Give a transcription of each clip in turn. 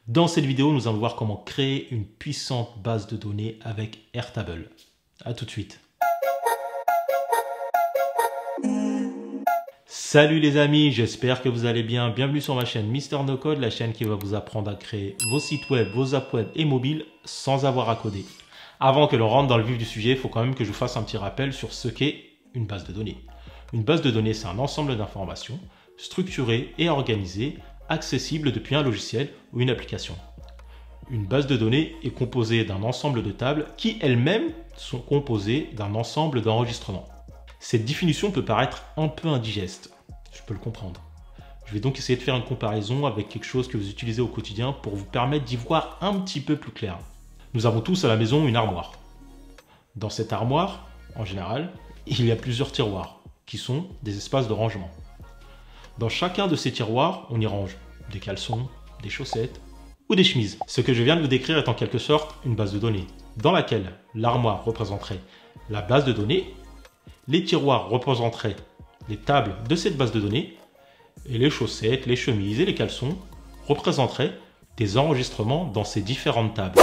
Dans cette vidéo, nous allons voir comment créer une puissante base de données avec Airtable. A tout de suite. Salut les amis, j'espère que vous allez bien. Bienvenue sur ma chaîne Mister No Code, la chaîne qui va vous apprendre à créer vos sites web, vos apps web et mobiles sans avoir à coder. Avant que l'on rentre dans le vif du sujet, il faut quand même que je vous fasse un petit rappel sur ce qu'est une base de données. Une base de données, c'est un ensemble d'informations structurées et organisées, accessibles depuis un logiciel ou une application. Une base de données est composée d'un ensemble de tables qui elles-mêmes sont composées d'un ensemble d'enregistrements. Cette définition peut paraître un peu indigeste, je peux le comprendre. Je vais donc essayer de faire une comparaison avec quelque chose que vous utilisez au quotidien pour vous permettre d'y voir un petit peu plus clair. Nous avons tous à la maison une armoire. Dans cette armoire, en général, il y a plusieurs tiroirs qui sont des espaces de rangement. Dans chacun de ces tiroirs, on y range des caleçons, des chaussettes ou des chemises. Ce que je viens de vous décrire est en quelque sorte une base de données dans laquelle l'armoire représenterait la base de données, les tiroirs représenteraient les tables de cette base de données et les chaussettes, les chemises et les caleçons représenteraient des enregistrements dans ces différentes tables.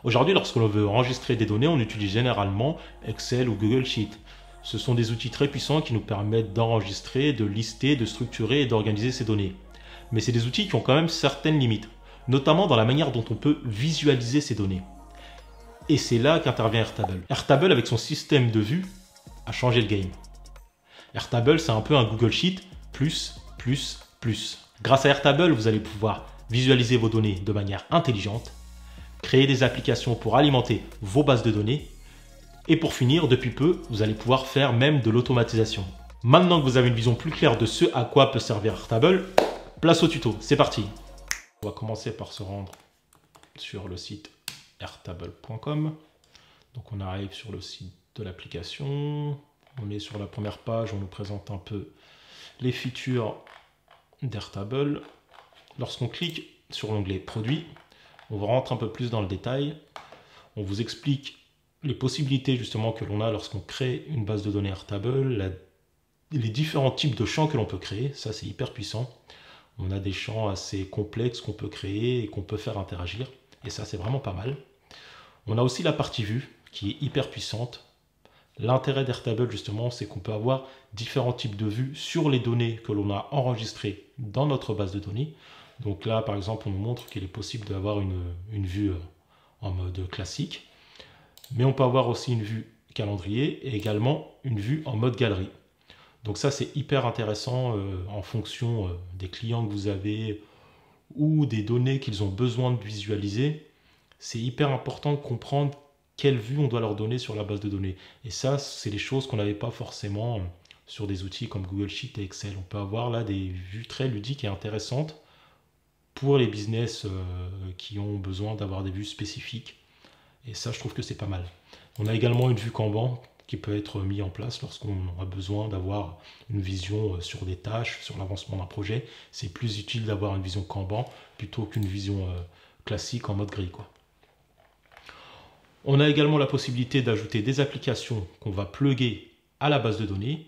Aujourd'hui, lorsque l'on veut enregistrer des données, on utilise généralement Excel ou Google Sheet. Ce sont des outils très puissants qui nous permettent d'enregistrer, de lister, de structurer et d'organiser ces données. Mais c'est des outils qui ont quand même certaines limites, notamment dans la manière dont on peut visualiser ces données. Et c'est là qu'intervient Airtable. Airtable, avec son système de vue, a changé le game. Airtable, c'est un peu un Google Sheet plus. Grâce à Airtable, vous allez pouvoir visualiser vos données de manière intelligente, créer des applications pour alimenter vos bases de données et pour finir, depuis peu, vous allez pouvoir faire même de l'automatisation. Maintenant que vous avez une vision plus claire de ce à quoi peut servir Airtable, place au tuto, c'est parti. On va commencer par se rendre sur le site airtable.com. Donc on arrive sur le site de l'application, on est sur la première page, on nous présente un peu les features d'Airtable. Lorsqu'on clique sur l'onglet produits, on rentre un peu plus dans le détail. On vous explique les possibilités justement que l'on a lorsqu'on crée une base de données Airtable, les différents types de champs que l'on peut créer. Ça, c'est hyper puissant. On a des champs assez complexes qu'on peut créer et qu'on peut faire interagir. Et ça, c'est vraiment pas mal. On a aussi la partie vue qui est hyper puissante. L'intérêt d'Airtable, justement, c'est qu'on peut avoir différents types de vues sur les données que l'on a enregistrées dans notre base de données. Donc là, par exemple, on nous montre qu'il est possible d'avoir une vue en mode classique. Mais on peut avoir aussi une vue calendrier et également une vue en mode galerie. Donc ça, c'est hyper intéressant en fonction des clients que vous avez ou des données qu'ils ont besoin de visualiser. C'est hyper important de comprendre quelle vue on doit leur donner sur la base de données. Et ça, c'est des choses qu'on n'avait pas forcément sur des outils comme Google Sheet et Excel. On peut avoir là des vues très ludiques et intéressantes pour les business qui ont besoin d'avoir des vues spécifiques. Et ça, je trouve que c'est pas mal. On a également une vue Kanban qui peut être mise en place lorsqu'on a besoin d'avoir une vision sur des tâches, sur l'avancement d'un projet. C'est plus utile d'avoir une vision Kanban plutôt qu'une vision classique en mode gris, quoi. On a également la possibilité d'ajouter des applications qu'on va plugger à la base de données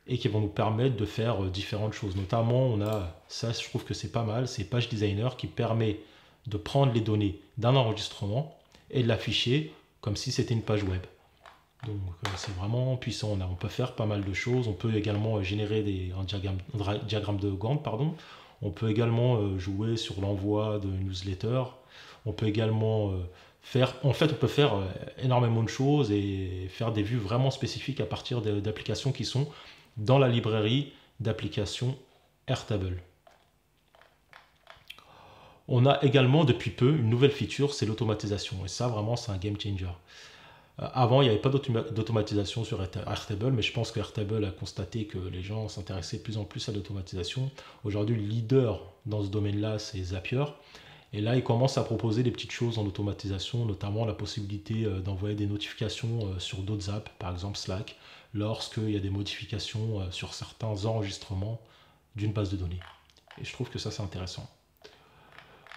et qui vont nous permettre de faire différentes choses. Notamment, on a, ça je trouve que c'est pas mal, c'est Page Designer qui permet de prendre les données d'un enregistrement et de l'afficher comme si c'était une page web. Donc c'est vraiment puissant. On peut faire pas mal de choses. On peut également générer un diagramme de Gantt, pardon. On peut également jouer sur l'envoi de newsletters. On peut également on peut faire énormément de choses et faire des vues vraiment spécifiques à partir d'applications qui sont dans la librairie d'applications Airtable. On a également depuis peu une nouvelle feature, c'est l'automatisation. Et ça, vraiment, c'est un game changer. Avant, il n'y avait pas d'automatisation sur Airtable, mais je pense que Airtable a constaté que les gens s'intéressaient de plus en plus à l'automatisation. Aujourd'hui, le leader dans ce domaine-là, c'est Zapier. Et là, il commence à proposer des petites choses en automatisation, notamment la possibilité d'envoyer des notifications sur d'autres apps, par exemple Slack, lorsqu'il y a des modifications sur certains enregistrements d'une base de données. Et je trouve que ça, c'est intéressant.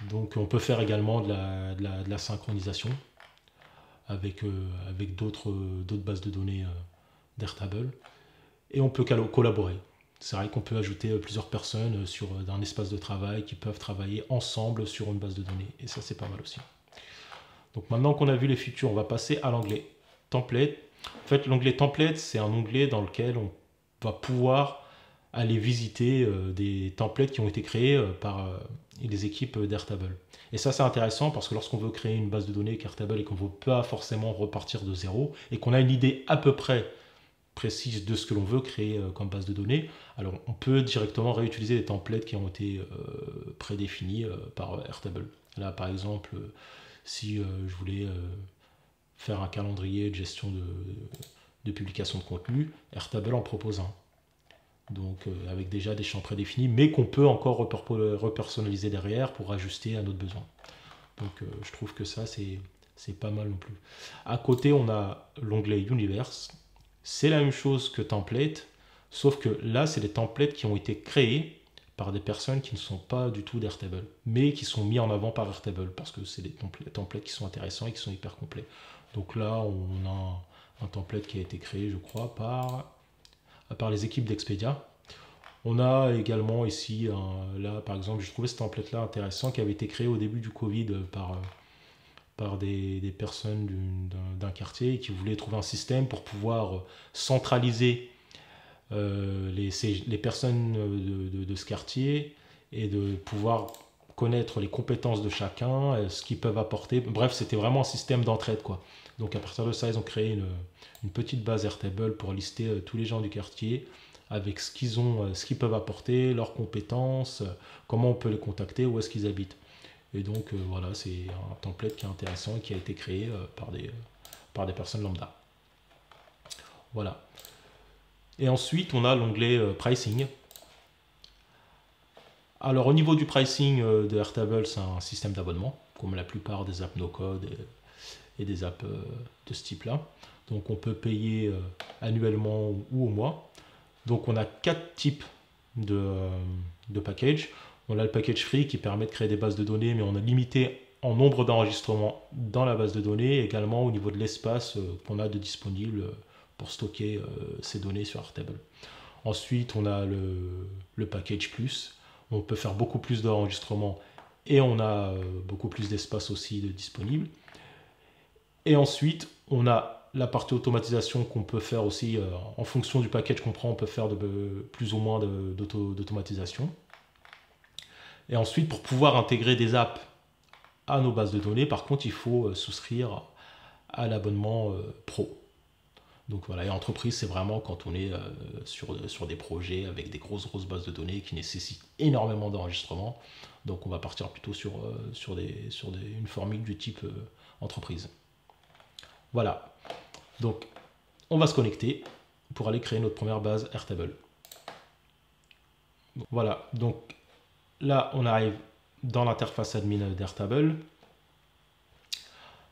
Donc, on peut faire également de la synchronisation avec d'autres bases de données d'Airtable. Et on peut collaborer. C'est vrai qu'on peut ajouter plusieurs personnes sur un espace de travail qui peuvent travailler ensemble sur une base de données. Et ça, c'est pas mal aussi. Donc maintenant qu'on a vu les features, on va passer à l'onglet Template. En fait, l'onglet Template, c'est un onglet dans lequel on va pouvoir aller visiter des templates qui ont été créés par les équipes d'Airtable. Et ça, c'est intéressant parce que lorsqu'on veut créer une base de données avec Airtable et qu'on ne veut pas forcément repartir de zéro et qu'on a une idée à peu près précise de ce que l'on veut créer comme base de données, alors on peut directement réutiliser les templates qui ont été prédéfinis par Airtable. Là, par exemple, si je voulais faire un calendrier de gestion de publication de contenu, Airtable en propose un. Donc avec déjà des champs prédéfinis, mais qu'on peut encore repersonnaliser derrière pour ajuster à notre besoin. Donc je trouve que ça, c'est pas mal non plus. À côté, on a l'onglet Universe. C'est la même chose que Template, sauf que là, c'est des templates qui ont été créés par des personnes qui ne sont pas du tout d'Airtable, mais qui sont mis en avant par Airtable, parce que c'est des templates qui sont intéressants et qui sont hyper complets. Donc là, on a un template qui a été créé, je crois, par les équipes d'Expedia. On a également ici, là par exemple, je trouvais ce template-là intéressant, qui avait été créé au début du Covid par des personnes d'un quartier qui voulaient trouver un système pour pouvoir centraliser les personnes de ce quartier et de pouvoir connaître les compétences de chacun, ce qu'ils peuvent apporter. Bref, c'était vraiment un système d'entraide, quoi. Donc à partir de ça, ils ont créé une petite base Airtable pour lister tous les gens du quartier avec ce qu'ils peuvent apporter, leurs compétences, comment on peut les contacter, où est-ce qu'ils habitent. Et donc voilà, c'est un template qui est intéressant et qui a été créé par des personnes lambda. Voilà. Et ensuite, on a l'onglet Pricing. Alors au niveau du pricing de Airtable, c'est un système d'abonnement, comme la plupart des apps no-code et des apps de ce type-là. Donc on peut payer annuellement ou au mois. Donc on a 4 types de packages. On a le package free qui permet de créer des bases de données, mais on a limité en nombre d'enregistrements dans la base de données, également au niveau de l'espace qu'on a de disponible pour stocker ces données sur Airtable. Ensuite, on a le package plus. On peut faire beaucoup plus d'enregistrements et on a beaucoup plus d'espace aussi disponible. Et ensuite, on a la partie automatisation qu'on peut faire aussi en fonction du package qu'on prend, on peut faire plus ou moins d'automatisation. Et ensuite, pour pouvoir intégrer des apps à nos bases de données, par contre, il faut souscrire à l'abonnement pro. Donc voilà, et entreprise, c'est vraiment quand on est sur des projets avec des grosses bases de données qui nécessitent énormément d'enregistrement. Donc on va partir plutôt sur une formule du type entreprise. Voilà. Donc, on va se connecter pour aller créer notre première base Airtable. Voilà, donc là, on arrive dans l'interface admin d'Airtable.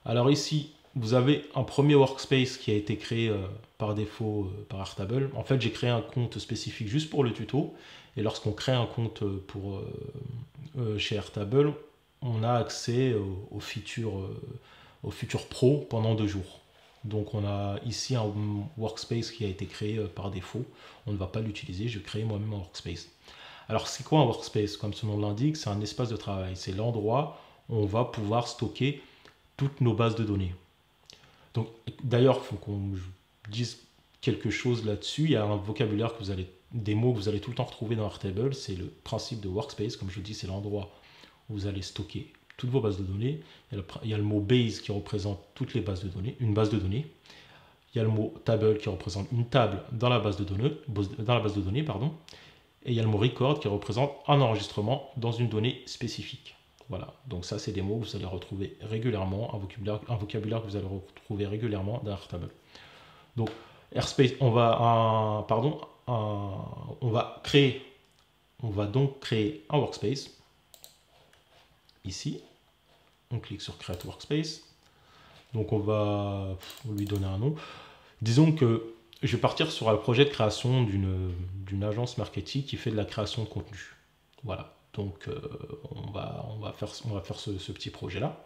Alors ici, vous avez un premier workspace qui a été créé par défaut par Airtable. En fait, j'ai créé un compte spécifique juste pour le tuto. Et lorsqu'on crée un compte chez Airtable, on a accès aux features pro pendant 2 jours. Donc on a ici un workspace qui a été créé par défaut. On ne va pas l'utiliser, je crée moi-même un workspace. Alors c'est quoi un workspace? Comme son nom l'indique, c'est un espace de travail. C'est l'endroit où on va pouvoir stocker toutes nos bases de données. Donc d'ailleurs, il faut qu'on dise quelque chose là-dessus. Il y a un vocabulaire des mots que vous allez tout le temps retrouver dans Airtable. C'est le principe de workspace. Comme je vous dis, c'est l'endroit où vous allez stocker toutes vos bases de données. Il y a le mot base qui représente toutes les bases de données, une base de données. Il y a le mot table qui représente une table dans la base de données, et il y a le mot record qui représente un enregistrement dans une donnée spécifique. Voilà, donc ça c'est des mots que vous allez retrouver régulièrement, un vocabulaire que vous allez retrouver régulièrement dans Airtable. Donc Airspace, on va donc créer un workspace. Ici, on clique sur Create Workspace. Donc on va lui donner un nom. Disons que je vais partir sur un projet de création d'une agence marketing qui fait de la création de contenu. Voilà, donc on va faire ce petit projet-là.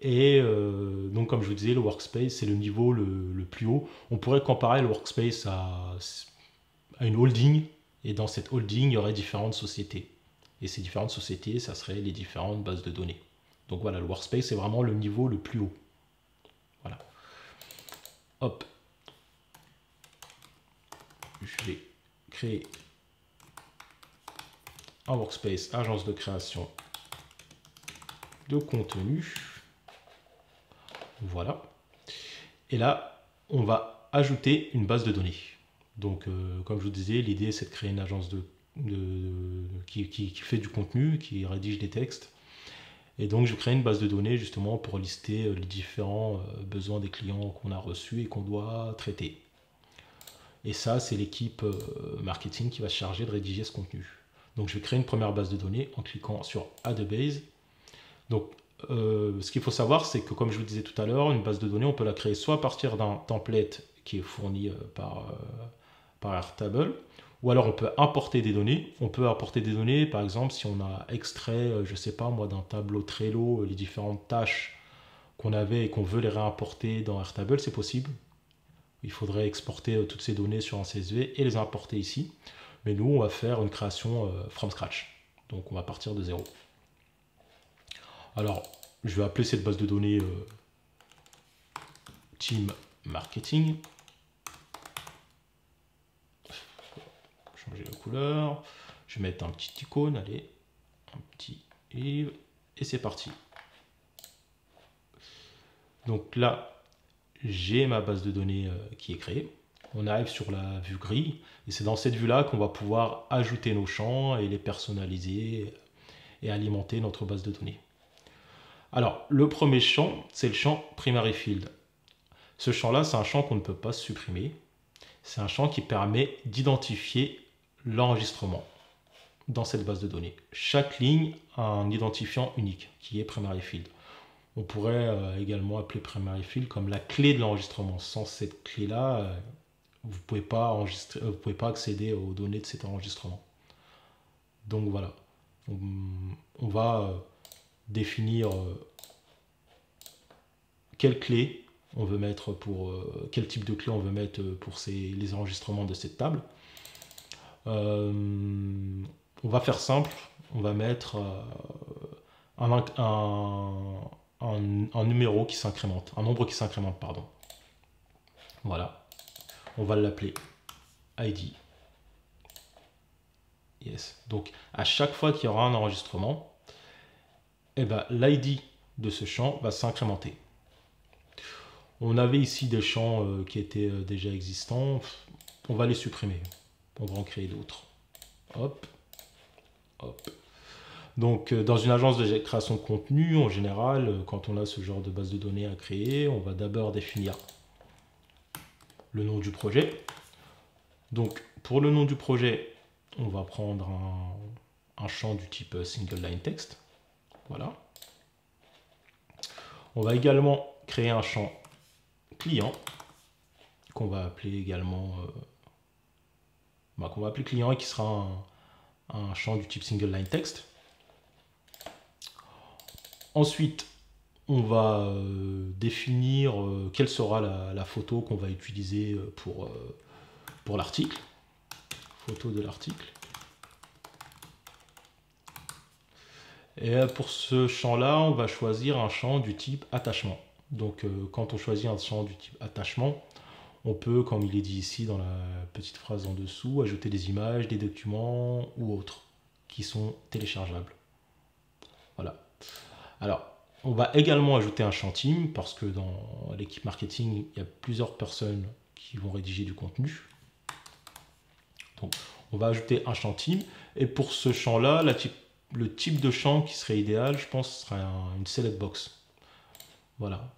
Et donc comme je vous disais, le workspace, c'est le niveau le plus haut. On pourrait comparer le workspace à une holding Et dans cette holding, il y aurait différentes sociétés. Et ces différentes sociétés, ça serait les différentes bases de données. Donc voilà, le workspace, c'est vraiment le niveau le plus haut. Voilà. Hop. Je vais créer un workspace, agence de création de contenu. Voilà. Et là, on va ajouter une base de données. Donc, comme je vous disais, l'idée, c'est de créer une agence qui fait du contenu, qui rédige des textes. Et donc, je crée une base de données justement pour lister les différents besoins des clients qu'on a reçus et qu'on doit traiter. Et ça, c'est l'équipe marketing qui va se charger de rédiger ce contenu. Donc, je vais créer une première base de données en cliquant sur Add a Base. Donc, ce qu'il faut savoir, c'est que comme je vous disais tout à l'heure, une base de données, on peut la créer soit à partir d'un template qui est fourni par Airtable, ou alors on peut importer des données. On peut importer des données, par exemple, si on a extrait, je ne sais pas moi, d'un tableau Trello, les différentes tâches qu'on avait et qu'on veut les réimporter dans Airtable, c'est possible. Il faudrait exporter toutes ces données sur un CSV et les importer ici. Mais nous, on va faire une création from scratch. Donc, on va partir de zéro. Alors, je vais appeler cette base de données Team Marketing. Changer la couleur. Je vais mettre un petit icône, allez, un petit et c'est parti. Donc là, j'ai ma base de données qui est créée. On arrive sur la vue grille et c'est dans cette vue-là qu'on va pouvoir ajouter nos champs et les personnaliser et alimenter notre base de données. Alors, le premier champ, c'est le champ Primary Field. Ce champ-là, c'est un champ qu'on ne peut pas supprimer. C'est un champ qui permet d'identifier l'enregistrement dans cette base de données. Chaque ligne a un identifiant unique qui est Primary Field. On pourrait également appeler Primary Field comme la clé de l'enregistrement. Sans cette clé-là, vous ne pouvez pas accéder aux données de cet enregistrement. Donc voilà, on va définir quelle clé on veut mettre pour quel type de clé on veut mettre pour les enregistrements de cette table. On va faire simple, on va mettre un numéro qui s'incrémente, un nombre qui s'incrémente, pardon. Voilà, on va l'appeler ID. Yes. Donc à chaque fois qu'il y aura un enregistrement, eh ben, l'ID de ce champ va s'incrémenter. On avait ici des champs qui étaient déjà existants. On va les supprimer. On va en créer d'autres. Hop. Hop. Donc, dans une agence de création de contenu, en général, quand on a ce genre de base de données à créer, on va d'abord définir le nom du projet. Donc, pour le nom du projet, on va prendre un champ du type single line text. Voilà. On va également créer un champ client qu'on va appeler également qu'on va appeler client et qui sera un champ du type single line text. Ensuite, on va définir quelle sera la photo qu'on va utiliser pour l'article. Photo de l'article. Et pour ce champ-là, on va choisir un champ du type attachement. Donc, quand on choisit un champ du type attachement, on peut, comme il est dit ici dans la petite phrase en dessous, ajouter des images, des documents ou autres qui sont téléchargeables. Voilà. Alors, on va également ajouter un champ team parce que dans l'équipe marketing, il y a plusieurs personnes qui vont rédiger du contenu. Donc, on va ajouter un champ team. Et pour ce champ-là, le type de champ qui serait idéal, je pense, serait une select box. Voilà.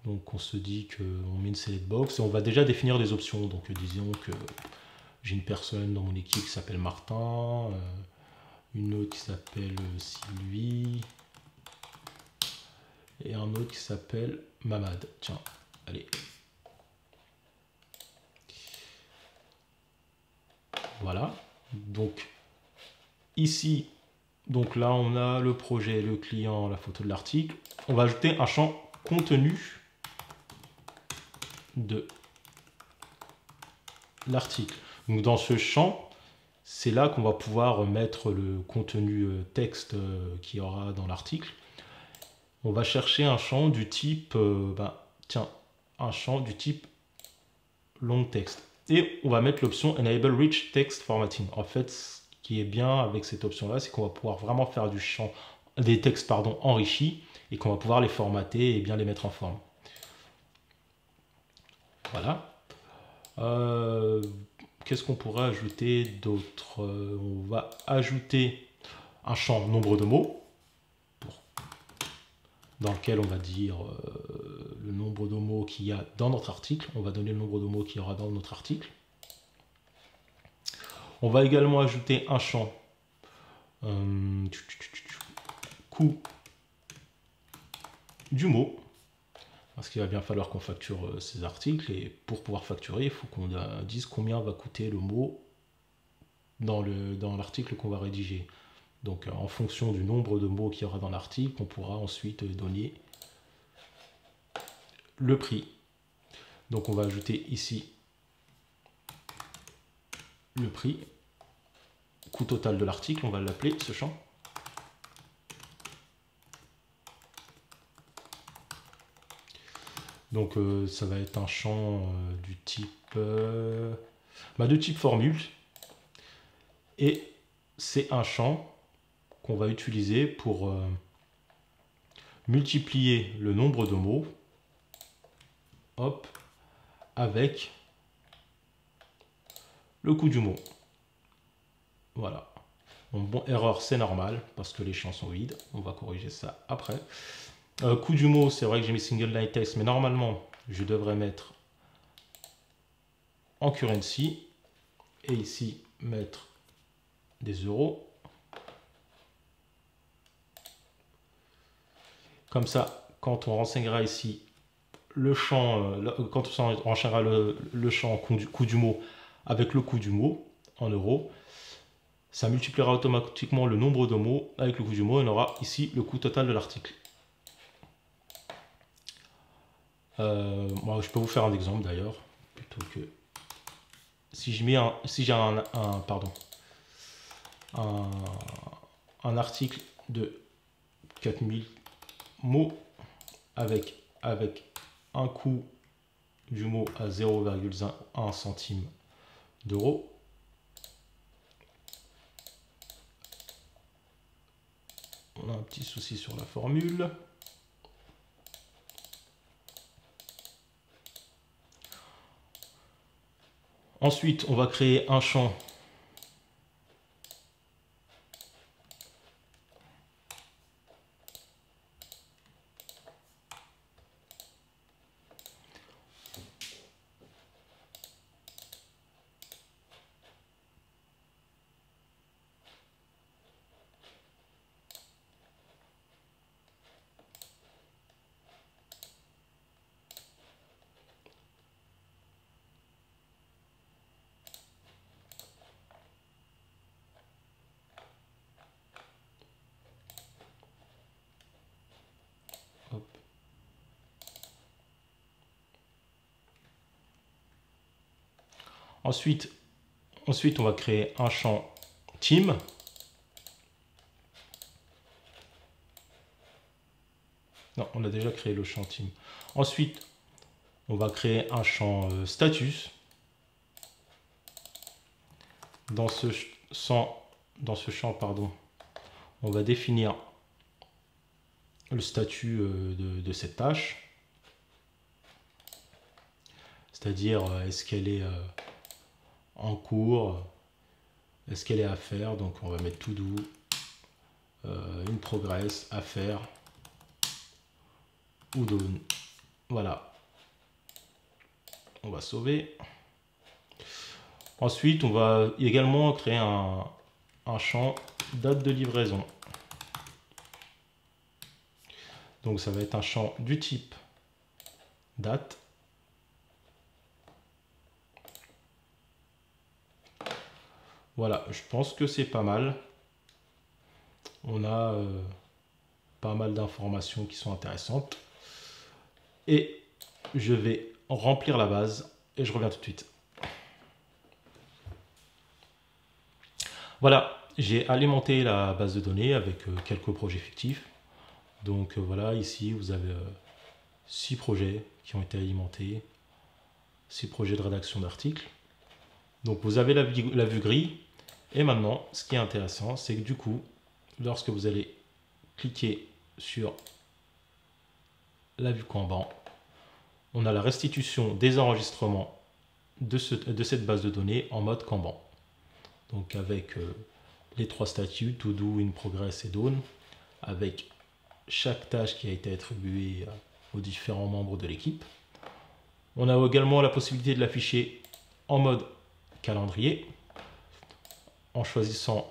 Donc on se dit qu'on met une select box et on va déjà définir des options. Donc disons que j'ai une personne dans mon équipe qui s'appelle Martin, une autre qui s'appelle Sylvie et un autre qui s'appelle Mamad. Tiens, allez. Voilà. Donc ici, donc là on a le projet, le client, la photo de l'article. On va ajouter un champ contenu de l'article. Donc dans ce champ, c'est là qu'on va pouvoir mettre le contenu texte qu'il y aura dans l'article. On va chercher un champ du type, un champ du type long text. Et on va mettre l'option Enable Rich Text Formatting. En fait, ce qui est bien avec cette option-là, c'est qu'on va pouvoir vraiment faire des textes enrichis et qu'on va pouvoir les formater et bien les mettre en forme. Voilà. Qu'est-ce qu'on pourrait ajouter d'autre? On va ajouter un champ nombre de mots dans lequel on va dire le nombre de mots qu'il y a dans notre article. On va donner le nombre de mots qu'il y aura dans notre article. On va également ajouter un champ coût du mot, parce qu'il va bien falloir qu'on facture ces articles, et pour pouvoir facturer, il faut qu'on dise combien va coûter le mot dans l'article qu'on va rédiger. Donc en fonction du nombre de mots qu'il y aura dans l'article, on pourra ensuite donner le prix. Donc on va ajouter ici le prix, coût total de l'article, on va l'appeler ce champ. Donc ça va être un champ du type de type formule, et c'est un champ qu'on va utiliser pour multiplier le nombre de mots, hop, avec le coût du mot. Voilà. Bon, erreur, c'est normal parce que les champs sont vides. On va corriger ça après. Coût du mot, c'est vrai que j'ai mis single line text, mais normalement, je devrais mettre en currency et ici mettre des euros. Comme ça, quand on renseignera ici le champ, quand on renseignera le champ coût du mot avec le coût du mot en euros, ça multipliera automatiquement le nombre de mots avec le coût du mot, et on aura ici le coût total de l'article. Moi, je peux vous faire un exemple d'ailleurs, plutôt que si j'ai un article de 4000 mots avec un coût du mot à 0,1 centime d'euro. On a un petit souci sur la formule. Ensuite, on va créer un champ Ensuite, on va créer un champ team. Non, on a déjà créé le champ team. Ensuite, on va créer un champ status. Dans ce champ, on va définir le statut de cette tâche. C'est-à-dire, est-ce qu'elle est en cours, est-ce qu'elle est à faire? Donc on va mettre to do, in progress, à faire, ou done. Voilà. On va sauver. Ensuite, on va également créer un champ date de livraison. Donc ça va être un champ du type date. Voilà, je pense que c'est pas mal. On a pas mal d'informations qui sont intéressantes. Et je vais remplir la base et je reviens tout de suite. Voilà, j'ai alimenté la base de données avec quelques projets fictifs. Donc voilà, ici vous avez 6 projets qui ont été alimentés, 6 projets de rédaction d'articles. Donc vous avez la vue grille. Et maintenant, ce qui est intéressant, c'est que du coup, lorsque vous allez cliquer sur la vue Kanban, on a la restitution des enregistrements de cette base de données en mode Kanban. Donc avec les 3 statuts, To Do, In Progress et Done, avec chaque tâche qui a été attribuée aux différents membres de l'équipe. On a également la possibilité de l'afficher en mode calendrier, en choisissant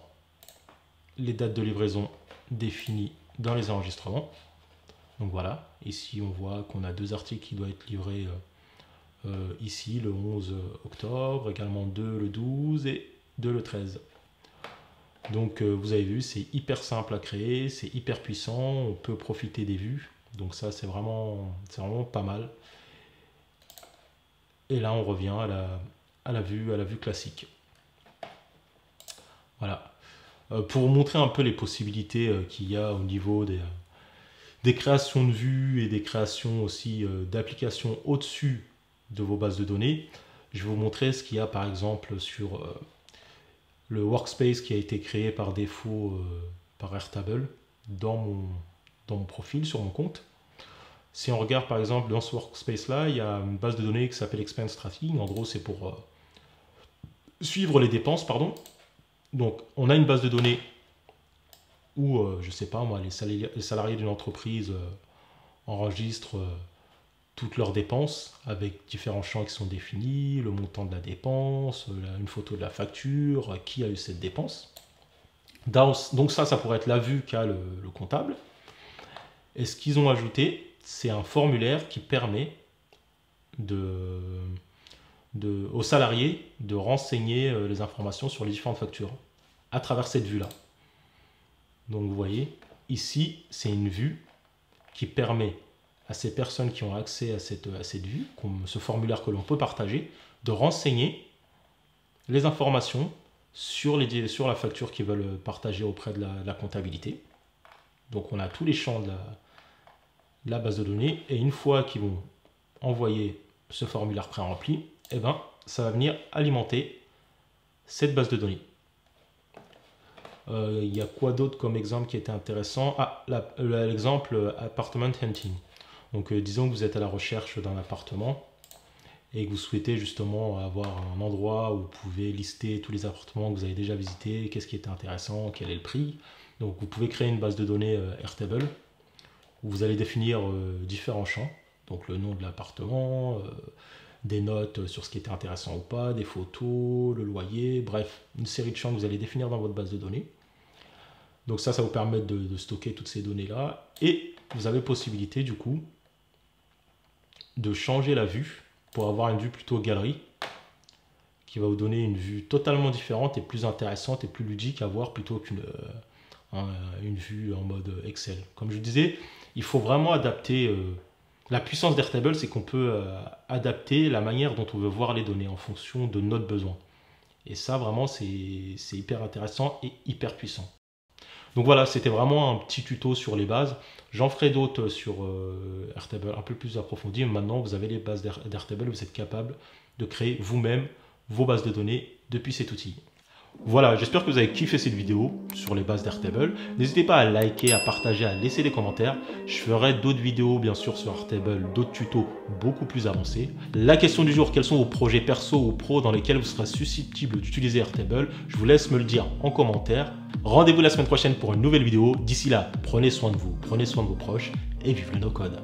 les dates de livraison définies dans les enregistrements. Donc voilà, ici on voit qu'on a 2 articles qui doivent être livrés ici le 11 octobre, également 2 le 12 et 2 le 13. Donc vous avez vu, c'est hyper simple à créer, c'est hyper puissant, on peut profiter des vues. Donc ça c'est vraiment pas mal. Et là on revient à la vue classique. Voilà. Pour vous montrer un peu les possibilités qu'il y a au niveau des créations de vues et des créations aussi d'applications au-dessus de vos bases de données, je vais vous montrer ce qu'il y a par exemple sur le workspace qui a été créé par défaut par Airtable dans mon profil, sur mon compte. Si on regarde par exemple dans ce workspace là, il y a une base de données qui s'appelle Expense Tracking. En gros, c'est pour suivre les dépenses, pardon. Donc, on a une base de données où, je ne sais pas moi, les salariés d'une entreprise enregistrent toutes leurs dépenses avec différents champs qui sont définis, le montant de la dépense, une photo de la facture, qui a eu cette dépense. Donc ça pourrait être la vue qu'a le comptable. Et ce qu'ils ont ajouté, c'est un formulaire qui permet aux salariés de renseigner les informations sur les différentes factures à travers cette vue-là. Donc vous voyez, ici, c'est une vue qui permet à ces personnes qui ont accès à cette vue, comme ce formulaire que l'on peut partager, de renseigner les informations sur la facture qu'ils veulent partager auprès de la comptabilité. Donc on a tous les champs de la base de données, et une fois qu'ils vont envoyer ce formulaire pré-rempli, eh ben, ça va venir alimenter cette base de données. Il y a quoi d'autre comme exemple qui était intéressant? Ah, l'exemple Apartment Hunting. Donc disons que vous êtes à la recherche d'un appartement et que vous souhaitez justement avoir un endroit où vous pouvez lister tous les appartements que vous avez déjà visités, qu'est-ce qui était intéressant, quel est le prix. Donc vous pouvez créer une base de données Airtable où vous allez définir différents champs, donc le nom de l'appartement, des notes sur ce qui était intéressant ou pas, des photos, le loyer, bref, une série de champs que vous allez définir dans votre base de données. Donc ça vous permet de stocker toutes ces données-là. Et vous avez possibilité, du coup, de changer la vue pour avoir une vue plutôt galerie, qui va vous donner une vue totalement différente et plus intéressante et plus ludique à voir plutôt qu'une vue en mode Excel. Comme je disais, il faut vraiment adapter... la puissance d'Airtable, c'est qu'on peut adapter la manière dont on veut voir les données en fonction de notre besoin. Et ça, vraiment, c'est hyper intéressant et hyper puissant. Donc voilà, c'était vraiment un petit tuto sur les bases. J'en ferai d'autres sur Airtable un peu plus approfondies. Maintenant, vous avez les bases d'Airtable, vous êtes capable de créer vous-même vos bases de données depuis cet outil. Voilà, j'espère que vous avez kiffé cette vidéo sur les bases d'Airtable. N'hésitez pas à liker, à partager, à laisser des commentaires. Je ferai d'autres vidéos bien sûr sur Airtable, d'autres tutos beaucoup plus avancés. La question du jour, quels sont vos projets perso ou pro dans lesquels vous serez susceptible d'utiliser Airtable? Je vous laisse me le dire en commentaire. Rendez-vous la semaine prochaine pour une nouvelle vidéo. D'ici là, prenez soin de vous, prenez soin de vos proches et vive le no-code.